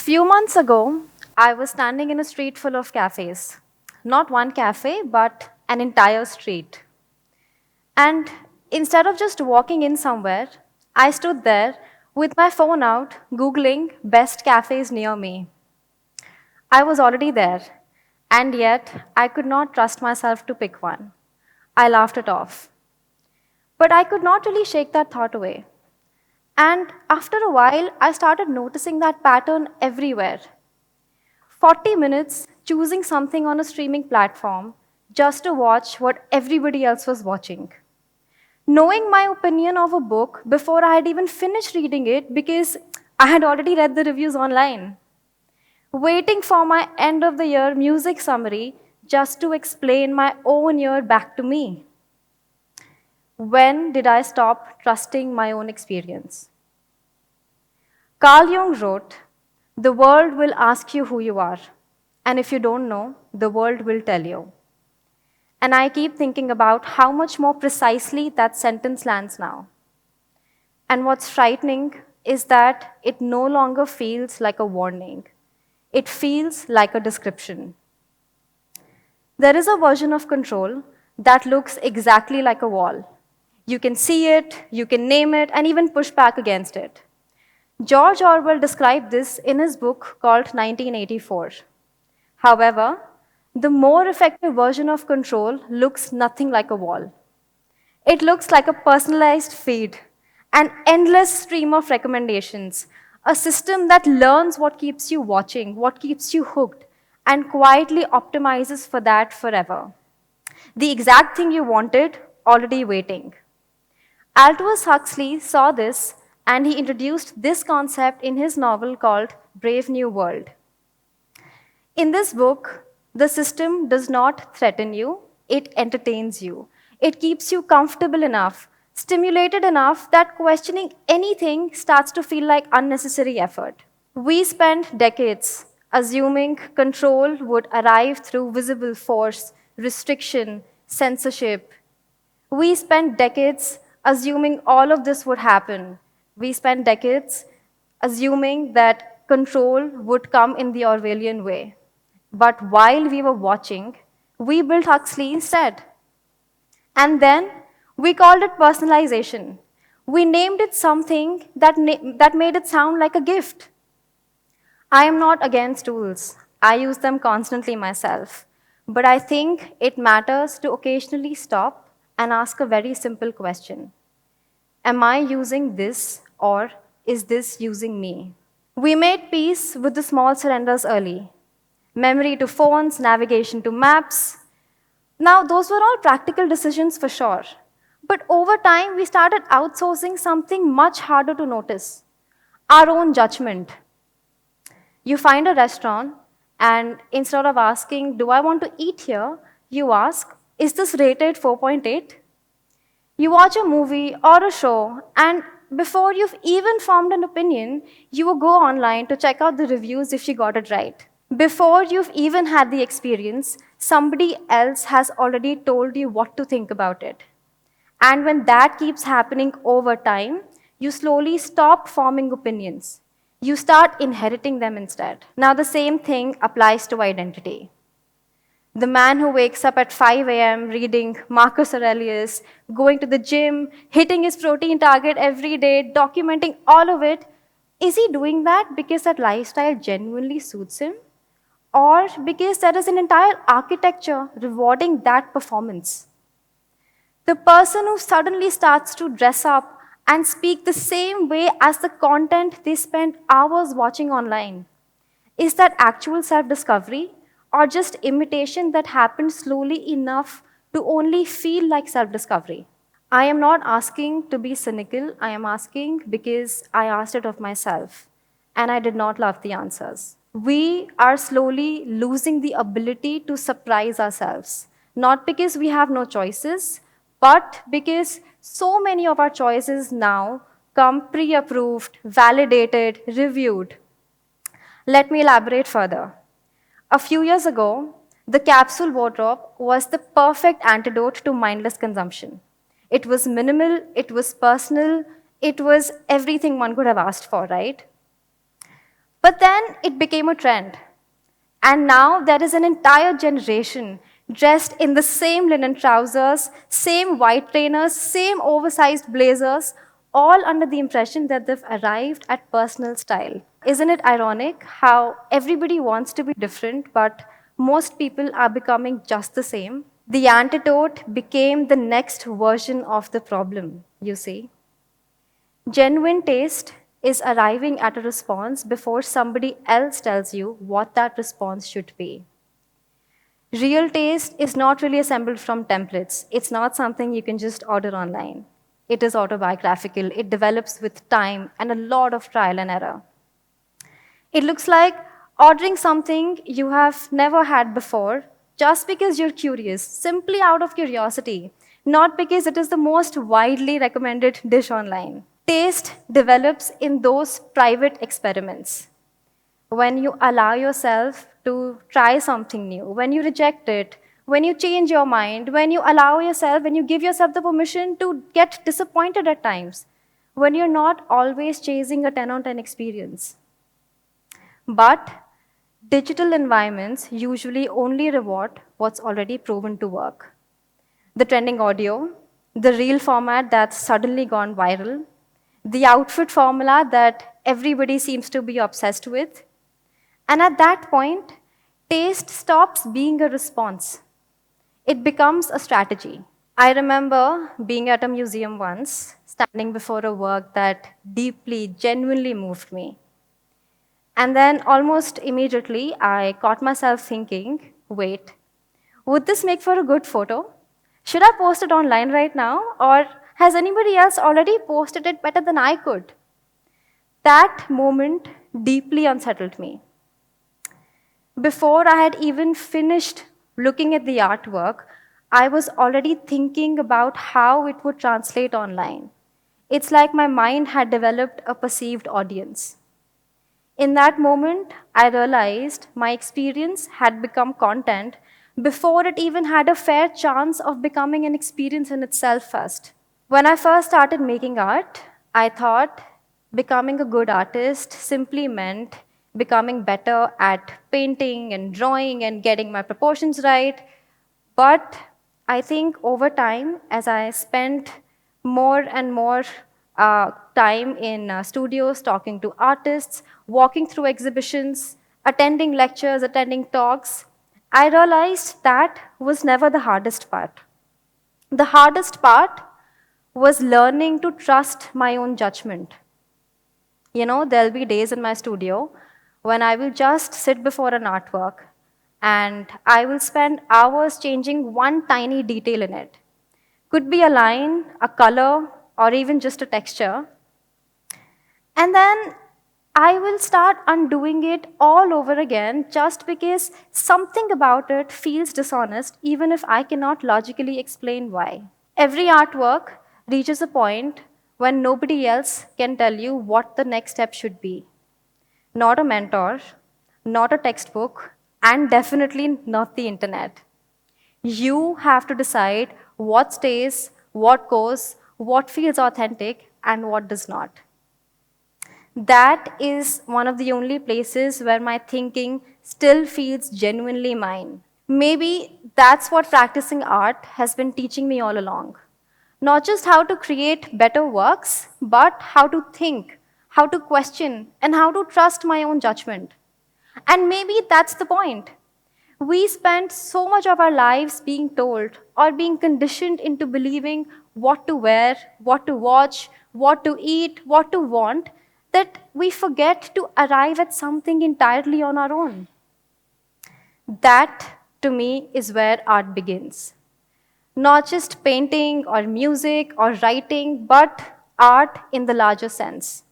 Few months ago, I was standing in a street full of cafes. Not one cafe, but an entire street. And instead of just walking in somewhere, I stood there with my phone out, Googling best cafes near me. I was already there, and yet I could not trust myself to pick one. I laughed it off. But I could not really shake that thought away. And after a while, I started noticing that pattern everywhere. 40 minutes choosing something on a streaming platform just to watch what everybody else was watching. Knowing my opinion of a book before I had even finished reading it because I had already read the reviews online. Waiting for my end of the year music summary just to explain my own year back to me. When did I stop trusting my own experience? Carl Jung wrote, "The world will ask you who you are, and if you don't know, the world will tell you." And I keep thinking about how much more precisely that sentence lands now. And what's frightening is that it no longer feels like a warning, it feels like a description. There is a version of control that looks exactly like a wall. You can see it, you can name it, and even push back against it. George Orwell described this in his book called 1984. However, the more effective version of control looks nothing like a wall. It looks like a personalized feed, an endless stream of recommendations, a system that learns what keeps you watching, what keeps you hooked, and quietly optimizes for that forever. The exact thing you wanted, already waiting. Aldous Huxley saw this and he introduced this concept in his novel called Brave New World. In this book, the system does not threaten you, it entertains you. It keeps you comfortable enough, stimulated enough that questioning anything starts to feel like unnecessary effort. We spent decades assuming control would arrive through visible force, restriction, censorship. We spent decades assuming all of this would happen. We spent decades assuming that control would come in the Orwellian way. But while we were watching, we built Huxley instead. And then we called it personalization. We named it something that made it sound like a gift. I am not against tools. I use them constantly myself. But I think it matters to occasionally stop and ask a very simple question. Am I using this or is this using me? We made peace with the small surrenders early. Memory to phones, navigation to maps. Now, those were all practical decisions for sure. But over time, we started outsourcing something much harder to notice our own judgment. You find a restaurant, and instead of asking, "Do I want to eat here?" you ask, "Is this rated 4.8?" You watch a movie or a show, and before you've even formed an opinion, you will go online to check out the reviews if you got it right. Before you've even had the experience, somebody else has already told you what to think about it. And when that keeps happening over time, you slowly stop forming opinions. You start inheriting them instead. Now, the same thing applies to identity. The man who wakes up at 5 a.m. reading Marcus Aurelius, going to the gym, hitting his protein target every day, documenting all of it, is he doing that because that lifestyle genuinely suits him? Or because there is an entire architecture rewarding that performance? The person who suddenly starts to dress up and speak the same way as the content they spent hours watching online. Is that actual self discovery or just imitation that happened slowly enough to only feel like self discovery? I am not asking to be cynical, I am asking because I asked it of myself and I did not love the answers. We are slowly losing the ability to surprise ourselves, not because we have no choices, but because so many of our choices now come pre approved, validated, reviewed. Let me elaborate further. A few years ago, the capsule wardrobe was the perfect antidote to mindless consumption. It was minimal, it was personal, it was everything one could have asked for, right? But then it became a trend. And now there is an entire generation dressed in the same linen trousers, same white trainers, same oversized blazers, all under the impression that they've arrived at personal style. Isn't it ironic how everybody wants to be different, but most people are becoming just the same? The antidote became the next version of the problem, you see. Genuine taste is arriving at a response before somebody else tells you what that response should be. Real taste is not really assembled from templates. It's not something you can just order online. It is autobiographical, it develops with time and a lot of trial and error. It looks like ordering something you have never had before just because you're curious, simply out of curiosity, not because it is the most widely recommended dish online. Taste develops in those private experiments. When you allow yourself to try something new, when you reject it, when you change your mind, when you allow yourself, when you give yourself the permission to get disappointed at times, when you're not always chasing a 10 on 10 experience. But digital environments usually only reward what's already proven to work. The trending audio, the reel format that's suddenly gone viral, the outfit formula that everybody seems to be obsessed with. And at that point, taste stops being a response. It becomes a strategy. I remember being at a museum once, standing before a work that deeply, genuinely moved me. And then almost immediately, I caught myself thinking, wait, would this make for a good photo? Should I post it online right now? Or has anybody else already posted it better than I could? That moment deeply unsettled me. Before I had even finished looking at the artwork, I was already thinking about how it would translate online. It's like my mind had developed a perceived audience. In that moment, I realized my experience had become content before it even had a fair chance of becoming an experience in itself first. When I first started making art, I thought becoming a good artist simply meant becoming better at painting and drawing and getting my proportions right. But I think over time, as I spent more and more time in studios, talking to artists, walking through exhibitions, attending lectures, attending talks, I realized that was never the hardest part. The hardest part was learning to trust my own judgment. You know, there'll be days in my studio when I will just sit before an artwork and I will spend hours changing one tiny detail in it. Could be a line, a color, or even just a texture. And then I will start undoing it all over again just because something about it feels dishonest, even if I cannot logically explain why. Every artwork reaches a point when nobody else can tell you what the next step should be. Not a mentor, not a textbook, and definitely not the internet. You have to decide what stays, what goes, what feels authentic, and what does not. That is one of the only places where my thinking still feels genuinely mine. Maybe that's what practicing art has been teaching me all along. Not just how to create better works, but how to think, how to question, and how to trust my own judgment. And maybe that's the point. We spend so much of our lives being told or being conditioned into believing what to wear, what to watch, what to eat, what to want, that we forget to arrive at something entirely on our own. That, to me, is where art begins. Not just painting or music or writing, but art in the larger sense.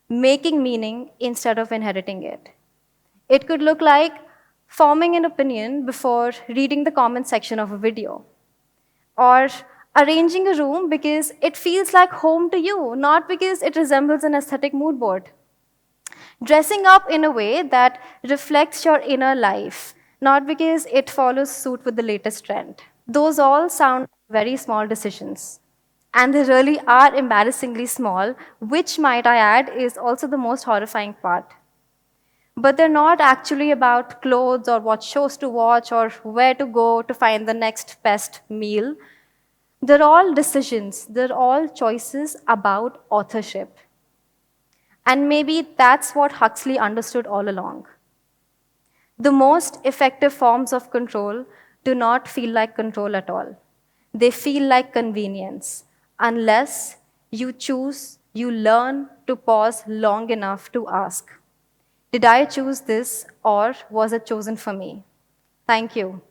Making meaning instead of inheriting it. It could look like forming an opinion before reading the comment section of a video, or arranging a room because it feels like home to you, not because it resembles an aesthetic mood board. Dressing up in a way that reflects your inner life, not because it follows suit with the latest trend. Those all sound very small decisions. And they really are embarrassingly small, which, might I add, is also the most horrifying part. But they're not actually about clothes or what shows to watch or where to go to find the next best meal. They're all decisions, they're all choices about authorship. And maybe that's what Huxley understood all along. The most effective forms of control do not feel like control at all. They feel like convenience, unless you choose, you learn to pause long enough to ask, did I choose this or was it chosen for me? Thank you.